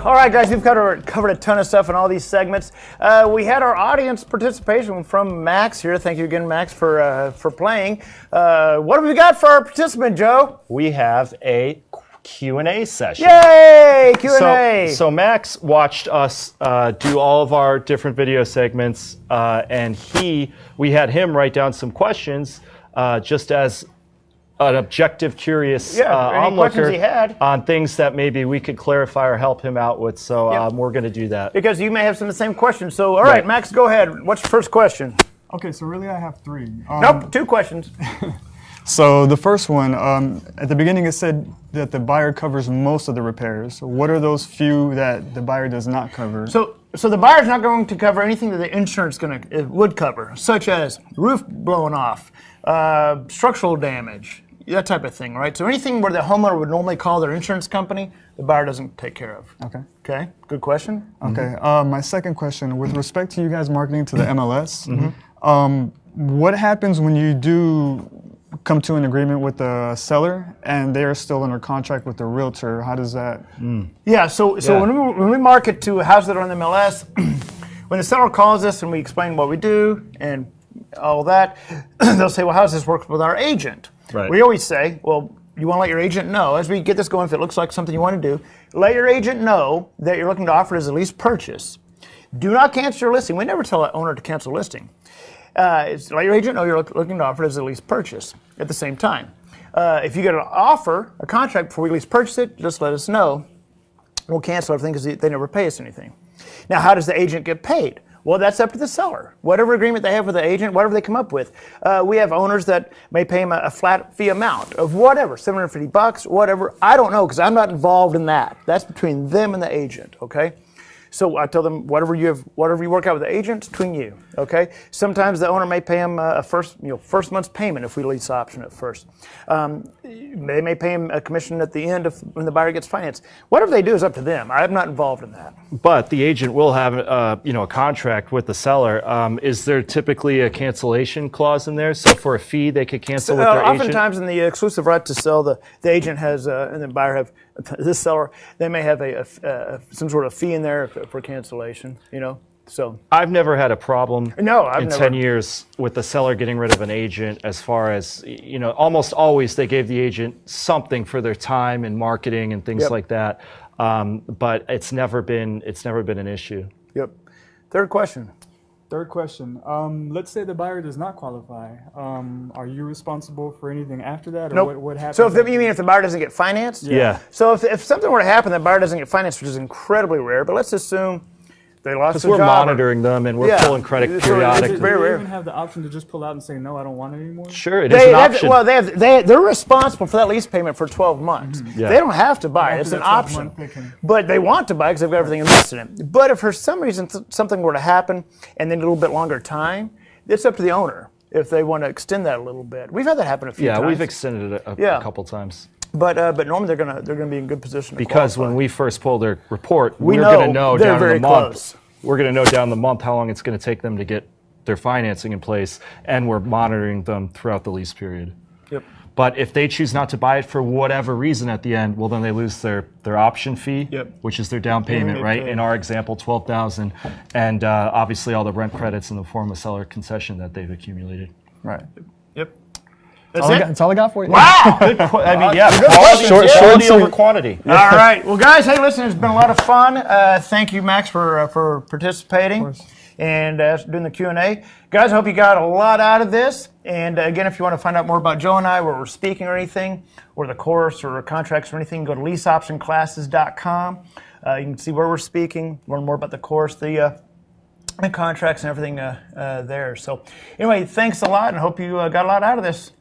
All right, guys, we've covered a ton of stuff in all these segments. We had our audience participation from Max here. Thank you again, Max, for playing. What have we got for our participant, Joe? We have a Q&A session. Yay, Q&A. So Max watched us do all of our different video segments, and we had him write down some questions just as an objective, curious onlooker on things that maybe we could clarify or help him out with. So we're going to do that. Because you may have some of the same questions. So, all right, Max, go ahead. What's your first question? Okay, so really I have three. Nope, two questions. So the first one, at the beginning it said that the buyer covers most of the repairs. What are those few that the buyer does not cover? So the buyer's not going to cover anything that the insurance would cover, such as roof blowing off, structural damage, that type of thing, right? So anything where the homeowner would normally call their insurance company, the buyer doesn't take care of. Okay, good question. Okay, my second question, with respect to you guys marketing to the MLS, what happens when you do come to an agreement with the seller and they're still under contract with the realtor? How does that? Yeah, so when we market to houses that are on the MLS, when the seller calls us and we explain what we do and all that, they'll say, well, how does this work with our agent? Right. We always say, well, you want to let your agent know, as we get this going, if it looks like something you want to do, let your agent know that you're looking to offer it as a lease purchase. Do not cancel your listing. We never tell an owner to cancel listing. Let your agent know you're looking to offer it as a lease purchase at the same time. If you get an offer, a contract before we lease purchase it, just let us know. We'll cancel everything because they never pay us anything. Now, how does the agent get paid? Well, that's up to the seller. Whatever agreement they have with the agent, whatever they come up with. We have owners that may pay them a flat fee amount of whatever, $750, whatever. I don't know because I'm not involved in that. That's between them and the agent, okay? So I tell them whatever you work out with the agent, it's between you. Okay. Sometimes the owner may pay him a first month's payment if we lease option at first. They may pay him a commission at the end when the buyer gets financed. Whatever they do is up to them. I'm not involved in that. But the agent will have a contract with the seller. Is there typically a cancellation clause in there? So for a fee, they could cancel with their agent? Oftentimes in the exclusive right to sell, the agent has and the buyer have. This seller, they may have some sort of fee in there for cancellation, So I've never had a problem in 10 years with the seller getting rid of an agent. As far as almost always they gave the agent something for their time and marketing and things like that. But it's never been an issue. Yep. Third question. Let's say the buyer does not qualify. Are you responsible for anything after that? Or nope. What happens? So you mean if the buyer doesn't get financed? Yeah. So if something were to happen, the buyer doesn't get financed, which is incredibly rare, but let's assume they lost their job. Because we're monitoring them and we're pulling credit periodically. Do they even have the option to just pull out and say, no, I don't want it anymore? Sure, it is an option. They're responsible for that lease payment for 12 months. Mm-hmm. Yeah. They don't have to buy it. It's an option. But they want to buy because they've got everything invested in it. But if for some reason something were to happen and then a little bit longer time, it's up to the owner if they want to extend that a little bit. We've had that happen a few times. Yeah, we've extended it a couple times. But normally they're gonna be in good position to because qualify. When we first pull their report, we're going to know down very the month. Close. We're going to know down the month how long it's going to take them to get their financing in place, and we're monitoring them throughout the lease period. Yep. But if they choose not to buy it for whatever reason at the end, well, then they lose their option fee, which is their down payment, right? In our example, $12,000, and obviously all the rent credits in the form of seller concession that they've accumulated. Right. Yep. That's all I got for you. Wow! Quality over quantity. All right. Well, guys, hey, listen, it's been a lot of fun. Thank you, Max, for participating and doing the Q&A. Guys, I hope you got a lot out of this. And again, if you want to find out more about Joe and I, where we're speaking or anything, or the course or contracts or anything, go to leaseoptionclasses.com. You can see where we're speaking, learn more about the course, the contracts and everything there. So anyway, thanks a lot, and hope you got a lot out of this.